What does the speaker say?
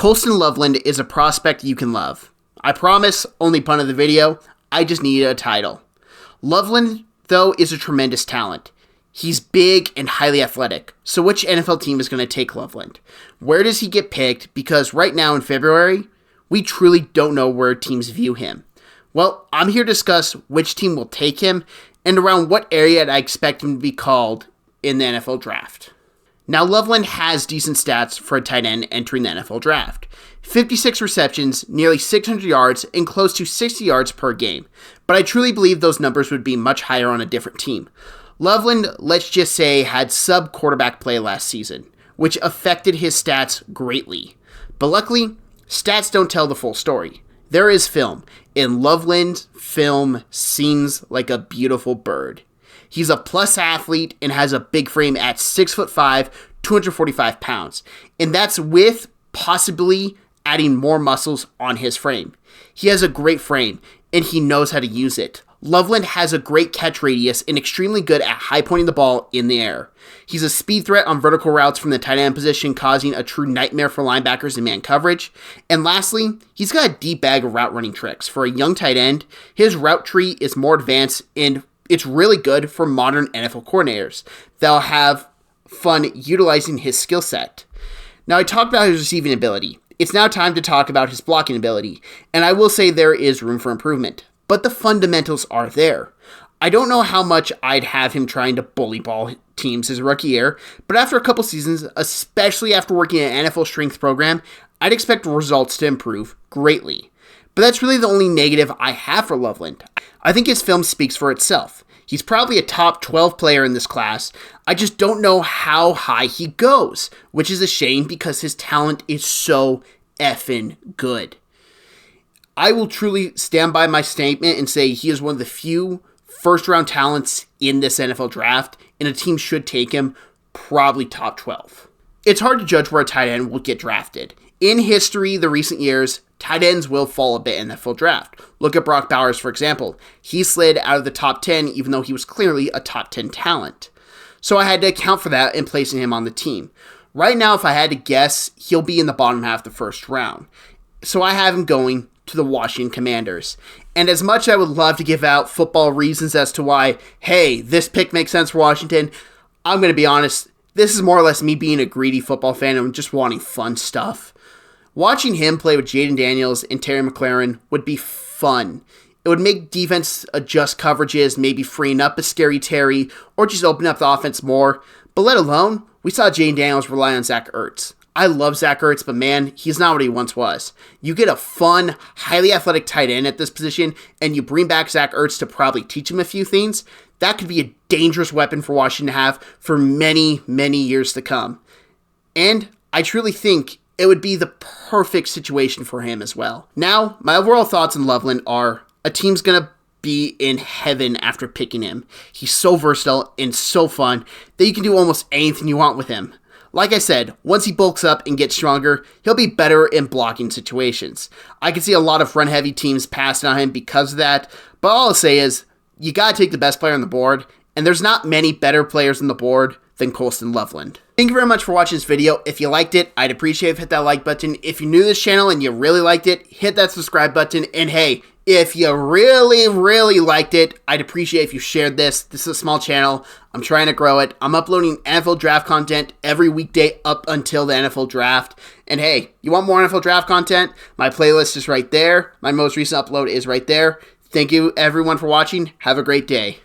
Colston Loveland is a prospect you can love. I promise, only pun of the video, I just needed a title. Loveland, though, is a tremendous talent. He's big and highly athletic, so which NFL team is going to take Loveland? Where does he get picked? Because right now in February, we truly don't know where teams view him. Well, I'm here to discuss which team will take him and around what area I expect him to be called in the NFL draft. Now, Loveland has decent stats for a tight end entering the NFL draft. 56 receptions, nearly 600 yards, and close to 60 yards per game. But I truly believe those numbers would be much higher on a different team. Loveland, let's just say, had sub-quarterback play last season, which affected his stats greatly. But luckily, stats don't tell the full story. There is film, and Loveland's film sings like a beautiful bird. He's a plus athlete and has a big frame at 6'5", 245 pounds. And that's with possibly adding more muscles on his frame. He has a great frame, and he knows how to use it. Loveland has a great catch radius and extremely good at high pointing the ball in the air. He's a speed threat on vertical routes from the tight end position, causing a true nightmare for linebackers in man coverage. And lastly, he's got a deep bag of route running tricks. For a young tight end, his route tree is more advanced, and it's really good for modern NFL coordinators. They'll have fun utilizing his skill set. Now, I talked about his receiving ability. It's now time to talk about his blocking ability, and I will say there is room for improvement. But the fundamentals are there. I don't know how much I'd have him trying to bully ball teams his rookie year, but after a couple seasons, especially after working in an NFL strength program, I'd expect results to improve greatly. But that's really the only negative I have for Loveland. I think his film speaks for itself. He's probably a top 12 player in this class. I just don't know how high he goes, which is a shame because his talent is so effing good. I will truly stand by my statement and say he is one of the few first-round talents in this NFL draft, and a team should take him probably top 12. It's hard to judge where a tight end will get drafted. In history, the recent years, tight ends will fall a bit in the NFL draft. Look at Brock Bowers, for example. He slid out of the top 10, even though he was clearly a top 10 talent. So I had to account for that in placing him on the team. Right now, if I had to guess, he'll be in the bottom half of the first round. So I have him going to the Washington Commanders. And as much as I would love to give out football reasons as to why, hey, this pick makes sense for Washington, I'm going to be honest, this is more or less me being a greedy football fan and just wanting fun stuff. Watching him play with Jaden Daniels and Terry McLaurin would be fun. It would make defense adjust coverages, maybe freeing up a scary Terry, or just open up the offense more. But let alone, we saw Jaden Daniels rely on Zach Ertz. I love Zach Ertz, but man, he's not what he once was. You get a fun, highly athletic tight end at this position, and you bring back Zach Ertz to probably teach him a few things. That could be a dangerous weapon for Washington to have for many, many years to come. And I truly think it would be the perfect situation for him as well. Now, my overall thoughts on Loveland are a team's going to be in heaven after picking him. He's so versatile and so fun that you can do almost anything you want with him. Like I said, once he bulks up and gets stronger, he'll be better in blocking situations. I can see a lot of run-heavy teams passing on him because of that, but all I'll say is, you gotta take the best player on the board, and there's not many better players on the board than Colston Loveland. Thank you very much for watching this video. If you liked it, I'd appreciate if you hit that like button. If you're new to this channel and you really liked it, hit that subscribe button. And hey, if you really, really liked it, I'd appreciate if you shared this. This is a small channel. I'm trying to grow it. I'm uploading NFL draft content every weekday up until the NFL draft. And hey, you want more NFL draft content? My playlist is right there. My most recent upload is right there. Thank you everyone for watching. Have a great day.